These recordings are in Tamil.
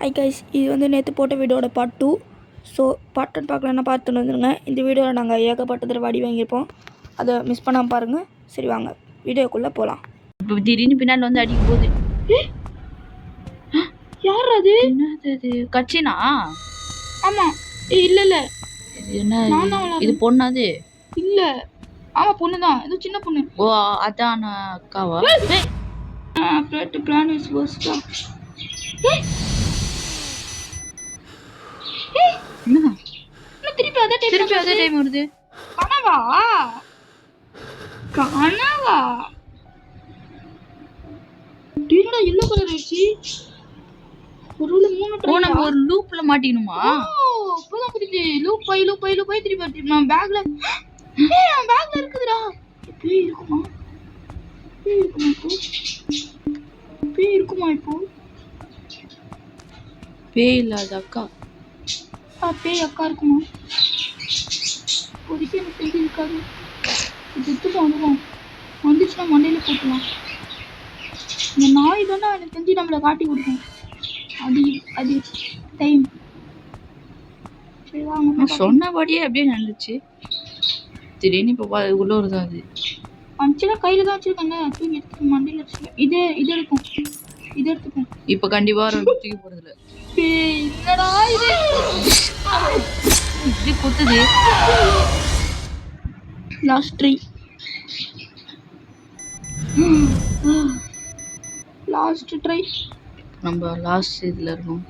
ஹை கைஸ், இது வந்து நேற்று போட்ட வீடியோட பார்ட் 2. ஸோ பார்ட் 1 பார்க்கலன்னா பார்த்துன்னு வந்துடுங்க. இந்த வீடியோவில் நாங்கள் ஏகப்பட்ட தடவை அடி வாங்கியிருப்போம், அதை மிஸ் பண்ணாமல் பாருங்கள். சரி வாங்க வீடியோக்குள்ளே போகலாம். இப்போ திடீர்னு பின்னால் வந்து அடிக்க போகுது. யார் அது? என்னது அது? கட்சினா? ஆமாம். இல்லை இல்லை, என்ன இது? பொண்ணாது? இல்லை, ஆமாம் பொண்ணு தான். இது சின்ன பொண்ணு. ஓ அதான் அக்காவா? பிளான் இஸ் வர்ஸ்டா. திருப்பி அதே டைம் வருது. கனவா டீனடா yellow கலர் ஆயிடுச்சு. ஒருவேளை மூணு ட்ரை நம்ம ஒரு லூப்ல மாட்டிக்கணுமா? இப்போதான் புரியுது. லூப் போய் திருப்பி நான் பேக்ல என் பேக்ல இருக்குதுடா. பேய் இருக்குமா? பேய் இருக்குமா இப்போ? பேய் இல்லாத அக்கா. பேய் அக்கா இருக்குமா? இப்போதைக்கு எனக்கு தெரிஞ்சு இருக்காது. வந்துடும், வந்துச்சுன்னா மண்டையில போட்டுலாம். இந்த நாய் தானே எனக்கு தெரிஞ்சு நம்மளை காட்டி கொடுக்கும். அது டைம். சரி வாங்க. சொன்னபடியே அப்படியே நடந்துச்சு. திடீர்னு இப்போ உள்ள வருது. அது அஞ்சுனா கையில தான் வச்சிருக்காங்க. தூக்கி எடுத்து மண்டையில வச்சிருக்கேன். இது எடுக்கும், இது எடுத்துக்கும். இப்போ கண்டிப்பா தூக்கி போறதுல என்னடா இது? இது குத்துது. Last try. Last try. நம்ம லாஸ்ட் இதுல இருக்கோம்.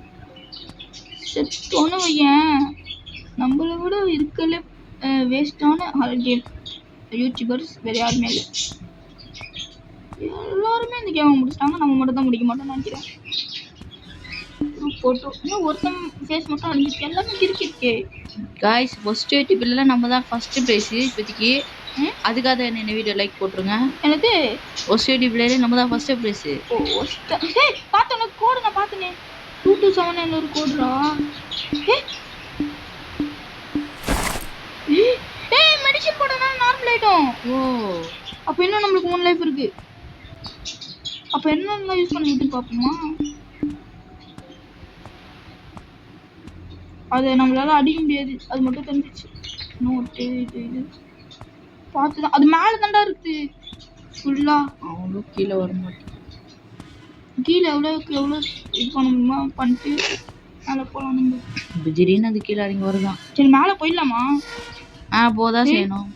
செத்தோன்னு வையன். நம்மளை விட இருக்கல வேஸ்டான ஹாரர் கேம் யூடியூபர்ஸ் வேறு யாருமே இல்லை. எல்லாருமே இந்த கேமை முடிச்சிட்டாங்க, நம்ம மட்டும் தான் முடிக்க மாட்டோம்னு நினைக்கிறேன். போட்டோ இன்னும் ஒருத்தன் ஃபேஸ் மட்டும் அழிஞ்சிருக்கு. எல்லாமே இருக்கே காய்ஸ். ஃபர்ஸ்ட் யூடியூப்ல நம்ம தான் ஃபர்ஸ்ட் பிரைஸ் இப்போதைக்கு. அதுக்காக என்ன வீடியோ லைக் போட்டுருங்க. எனக்கு ஃபர்ஸ்ட் யூடியூப்ல நம்ம தான் ஃபர்ஸ்ட் பிரைஸ். பார்த்தேன் கோடு, நான் பார்த்தேனே 227 ஒரு கோடுடா. மெடிசன் போட்டனா நார்மல் ஆயிடும். ஓ அப்போ இன்னும் நம்மளுக்கு 1 லைஃப் இருக்கு. அப்போ என்னெல்லாம் யூஸ் பண்ண முடியும் பார்ப்போமா? அது நம்மளால அடிக்க முடியாது, அது மட்டும் தெரிஞ்சிச்சு. நோட்டு இது பார்த்துதான். அது மேலே தாண்டா இருக்கு ஃபுல்லா. அவ்வளோ கீழே வர மாட்டேன். கீழே எவ்வளோக்கு எவ்வளோ இது பண்ண முடியுமா பண்ணிட்டு மேலே போகலாம். நம்ம திடீர்னு அது கீழே இறங்கி வருதான். சரி மேலே போயிடலாமா? போதான் செய்யணும்.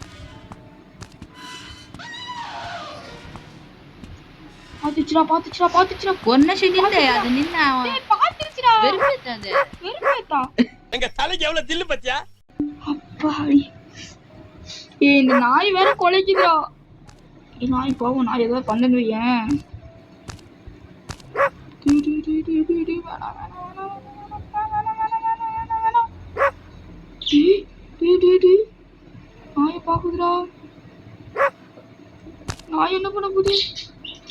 பாத்துச்சுடா ஒன்ன செஞ்சிருந்தே அது நின்ன பாத்துச்சுடா. வெறுப்பேத்தாது. வெறுப்பேத்தா எங்க தலைக்கு எவ்வளவு தில்லு பத்தியா? அப்பாடி. இந்த நாய் வேற கொலைக்குதுடா. நாய் போவோம், நாய் ஏதாவது பண்ணுங்க. ஏன் நாயை பாக்குதுடா. நாய் என்ன பண்ண போகுது?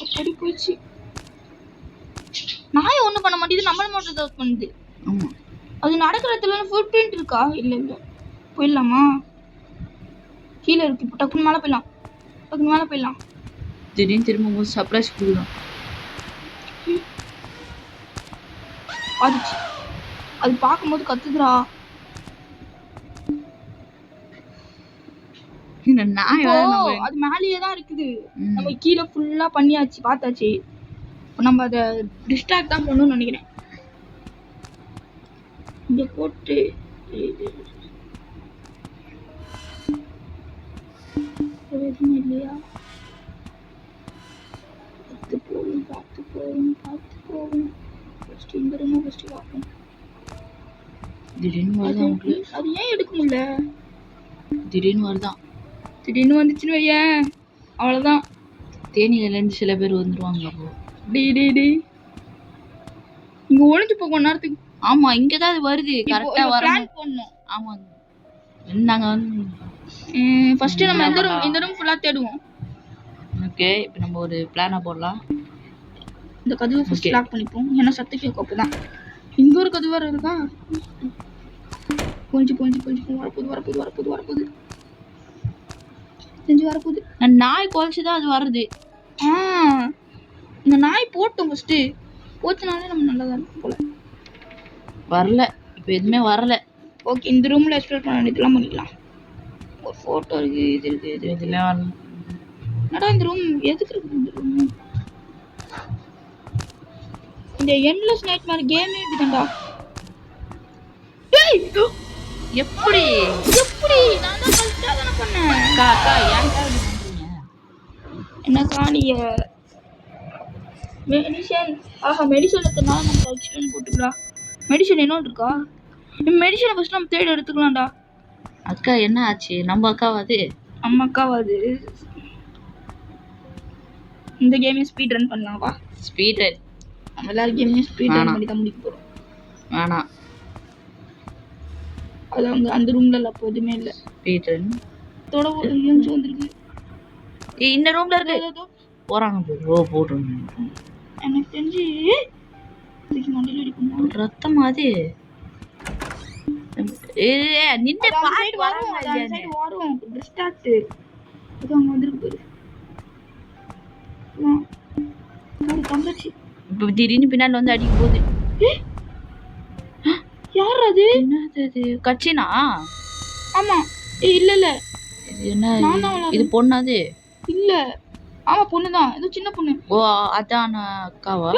அப்படி போயிடுச்சு. நாய் ஒண்ணும் பண்ண மாட்டேங்குது, நம்மள மட்டும் ஏதாவது பண்ணுது. அது நடக்கிறதுல ஃபுட் பிரிண்ட் இருக்கா? இல்ல போயிடலாமா? கீழே இருக்கு. இப்போ டக்குன்னு மேலே போயிடலாம். திடீர்னு திரும்ப சர்ப்ரைஸ் கொடுக்கலாம். பாத்துச்சு. அது பார்க்கும்போது கத்துதுடா. அது மேலேயே தான் இருக்குது. நம்ம கீழே ஃபுல்லா பண்ணியாச்சு, பார்த்தாச்சு. நம்ம அதை டிஸ்ட்ராக்ட் தான் பண்ணணும்னு நினைக்கிறேன். இங்க போட்டு எதுவும் இல்லையா? பார்த்து போகும். ஃபர்ஸ்ட் இங்க இருந்து ஃபர்ஸ்ட் பார்ப்போம். திடீர்னு வருதான். அது ஏன் எடுக்க முடியல? திடீர்னு வருதான். திடீர்னு வந்துச்சுன்னு வையேன், அவ்வளோதான். தேனியிலேருந்து சில பேர் வந்துருவாங்க. அப்போ டி இங்க ஒளிஞ்சு போகும் நேரத்துக்கு. ஆமா, இங்கதான் அது வருது. கரெக்டா பிளான் பண்ணணும். ஆமா, நாங்க வந்து ஃபர்ஸ்ட் நம்ம இந்த ரூம் ஃபுல்லா தேடுவோம். ஓகே, இப்போ நம்ம ஒரு பிளானை போடலாம். இந்த கதவை ஃபர்ஸ்ட் லாக் பண்ணிப்போம், ஏன்னா சத்தம் கேட்கும். அப்பதான் இங்க ஒரு கதவு வேற இருக்கா. கொஞ்சம் வரப்போகுது. வரப்போகுது. நாய் குலைச்சுதான் அது வருது. இந்த நாய் போட்டோம் ஃபர்ஸ்ட். போச்சுனாலே நம்ம நல்லா தான் இருக்கும் போல. வரல. இப்போ எதுவுமே வரல. ஓகே, இந்த ரூம்ல எக்ஸ்ப்ளோர் பண்ண வேண்டியதெல்லாம் பண்ணிக்கலாம். ஒரு ஃபோட்டோ இருக்கு, இது இருக்கு, இது இருக்கு. எதுவுமே வரல. என்னடா இந்த ரூம் எதுக்கு இருக்கு? இந்த ரூம் இந்த எண்ட்லெஸ் நைட்மேர் கேமே இப்படிதான்டா. டேய் எப்படி எப்படி நான் தான் ஃபர்ஸ்டா தான பண்ணேன். அக்கா அக்கா ஏன்க்கா இப்படி பண்றீங்க? என்னக்கா நீங்க மெடிசன் மெடிசன் எடுத்தனால நம்ம எக்ஸ்பிளைன் போட்டுக்கலாம். மெடிசன் என்ன இருக்கா? மெடிசனை ஃபர்ஸ்ட் நம்ம தேடி எடுத்துக்கலாம்டா. அக்கா என்ன ஆச்சு? நம்ம அக்காவா அது? நம்ம அக்காவா அது? இந்த கேமையும் ஸ்பீட் ரன் பண்ணலாம்ப்பா. ஸ்பீட் ரன் நம்ம எல்லாரும் கேமையும் ஸ்பீட் ரன் பண்ணி தான் முடிக்க போகிறோம். வேணாம். அது அவங்க அந்த ரூம்ல இல்லை, அப்போ எதுவுமே இல்லை. ஸ்பீட் ரன் தோட எழுந்து வந்துருக்கு. இந்த ரூம்ல இருக்கு. போறாங்க போட்டுருங்க. எனக்கு தெரிஞ்சு மண்டியில் அடிக்கணும். ரத்தம் அது நின்று பாட்டு வரும். டிஸ்ட்ராக்ட் அது அவங்க வந்துருக்கு பாரு. ஒரு தங்கச்சி இப்போ திடீர்னு பின்னாடி வந்து அடிக்க போகுது. யார் அது? என்னது அது? கட்சினா? ஆமா. இல்ல இல்ல இது என்ன? இது பொண்ணு அது? இல்ல. ஆமா பொண்ணுதான். இது சின்ன பொண்ணு. ஓ அதான் அக்காவா?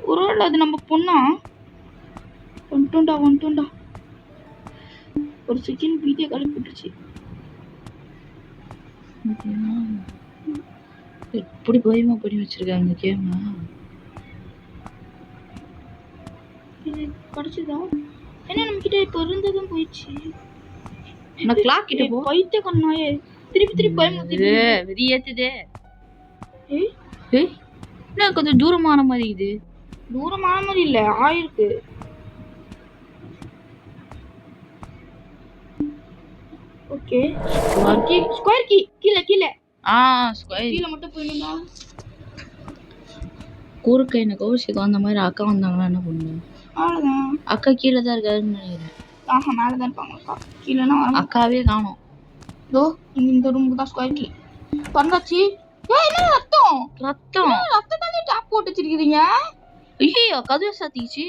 ஒரு ஆள் அது நம்ம பொண்ணா? வந்துட்டோண்டா. ஒரு செகண்ட் வீடியோ கிளப்பிட்டுருச்சு. எப்படி பயமா பண்ணி வச்சிருக்காங்க கேம. கிடைச்சதா? ஏன்னா நம்ம கிட்ட இப்ப இருந்ததும் போயிடுச்சு. நான் கிளாக் கிட்ட போ. பைத்த கண்ணாயே திருப்பி பயமுறுத்திட்டு வெறியேத்துதே. ஏய் என்ன கொஞ்சம் தூரமான மாதிரி இது? தூரமான மாதிரி இல்ல, ஆயிருக்கு. ஓகே ஸ்கொயர் கீ கீழே ஸ்கொயர் கீழே மட்டும் போயிடுங்க. குறுக்க என்ன கௌஷிக்கு அந்த மாதிரி அக்கா வந்தாங்கன்னா என்ன பண்ணுங்க? அவ்வளோதான். அக்கா கீழே தான் இருக்காருன்னு நினைக்கிறேன். மேலே தான் இருப்பாங்க அக்கா. கீழேனா அக்காவே காணோம். இதோ இந்த ரூமுக்கு தான் ஸ்கொயர் கீ பண்ணாச்சு. என்ன ரத்தத்தாலே டாப் போட்டு வச்சிருக்கீங்க? ஐயோ கதவை சாத்திச்சு.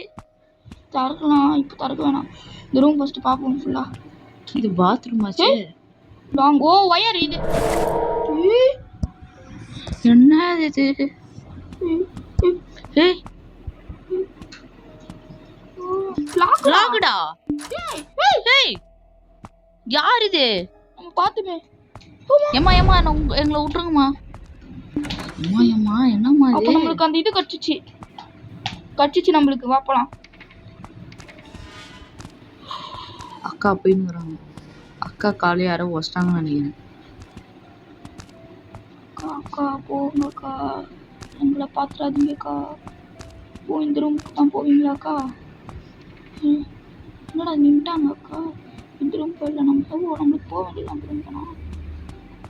திறக்கலாம். இப்போ திறக்க வேணாம். இந்த ரூம் ஃபர்ஸ்ட் பார்ப்போம் ஃபுல்லா. இது பாத்ரூம் ஆச்சு. லாங் ஒயர் இது. என்ன இது? ஏய் லாக்டா. ஏய் யார் இது? நம்ம பாத்துமே. ஏமா எங்களை விட்டுருங்கம்மா. அம்மா என்னம்மா இது? அப்ப நம்மளுக்கு அந்த இது கட்சிச்சு நம்மளுக்கு வாப்பலாம். அக்கா போயின்னுறாங்க. அக்கா காலையை யாரோ வச்சிட்டாங்கன்னு நினைக்கிறேன். அக்கா போங்கக்கா, எங்களை பாத்துறாதீங்கக்கா. இந்த ரூமுக்கு தான் போவீங்களாக்கா? என்னடா நின்ட்டாங்க அக்கா. இந்த ரூம் போயிடல. நம்மளுக்கு போக வேண்டியது அந்த ரூம் தானா?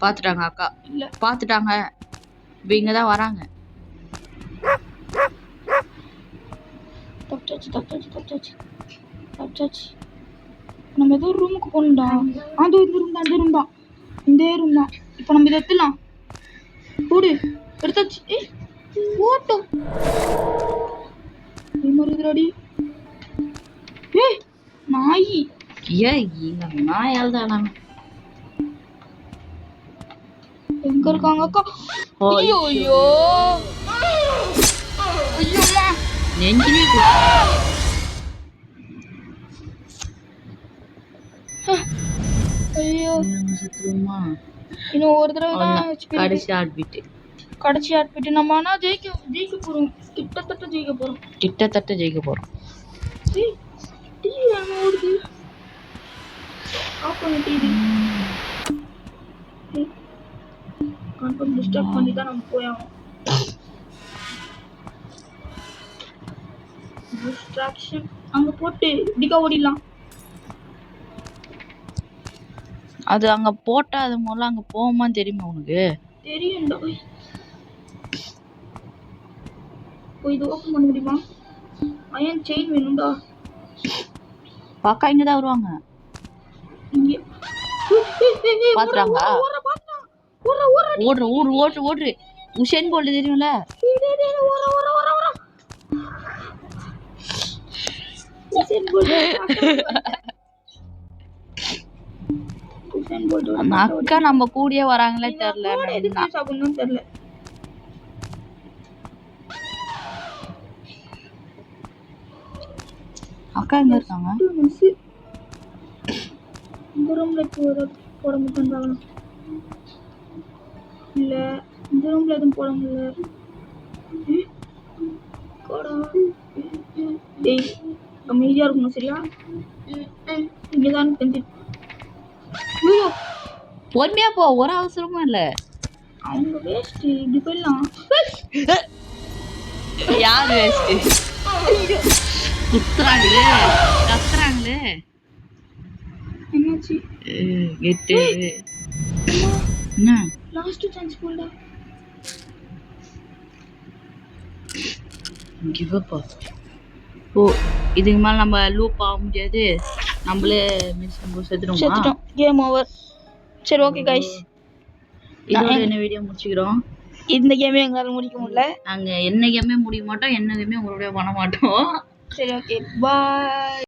பாத்துட்டாங்க அக்கா. இல்ல பாத்துட்டாங்க. இப்போ இங்க தான் வராங்க. தப்பிச்சாச்சு. நம்ம ஏதோ ரூமுக்கு போகணும்டா. அதோ இந்த ரூம் தான். இப்போ நம்ம இதை எடுத்துலாம். போடு எடுத்தாச்சு. ஓட்டோ மறுபடி. நாய் நாயால் தான் எங்க இருக்காங்க அக்கா? ஐயோ நெஞ்சிலே ஐயோ சுத்துமா. இன்னும் ஒரு தடவை தான் கடைசி ஆட்பிட்டு நம்ம ஆனா ஜெயிக்க போறோம். கிட்டத்தட்ட ஜெயிக்க போறோம். ஓடுது. ஆஃப் பண்ணி டிவி கன்ஃபார்ம் டிஸ்டர்ப் பண்ணி தான் நம்ம போயாகும். டிஸ்ட்ராக்ஷன் அங்க போட்டு டிகா ஓடிடலாம். அது அங்க போட்டா அது முதல்ல அங்க போகுமான்னு தெரியுமா உனக்கு? தெரியும்டா. இது ஓப்பன் பண்ண முடியுமா? அயன் செயின் வேணும்டா. பாக்கா இங்க தான் வருவாங்க. இங்க பாத்துறாங்க. ஓடுற. உஷேன் போல்ட் தெரியும்ல? அந்த அக்கா நம்ம கூடயே வராங்களே தெரியல. சாப்பிடணும் தெரியல. அக்கா எங்க இருக்காங்க? இந்த ரூம்ல போட முடியும். இல்ல இந்த ரூம்ல எதுவும் போட முடியல. டேய் அமைதியா இருக்கணும் சரியா? இங்கதான் தெரிஞ்சு பொறுமையா போ, ஒரு அவசரமும் இல்ல. அவங்க வேஸ்ட் இப்படி போயிடலாம். யார் வேஸ்ட்? குத்துறாங்களே கத்துறாங்களே. என்னாச்சு? எட்டு என்ன லாஸ்ட் சான்ஸ் போடா. Give up. ஓ இதுக்கு மேல நம்ம லூப் ஆக முடியாது. நம்மளே மிஸ் பண்ணி செத்துட்டோம். Game over. சரி ஓகே கைஸ், இதோட என்ன வீடியோ முடிச்சுக்கிறோம். இந்த கேமே எங்களால முடிக்க முடியல. நாங்க என்ன கேமே முடிக்க மாட்டோம், என்ன கேமே உங்களோட பண்ண மாட்டோம். சரி ஓகே பாய்.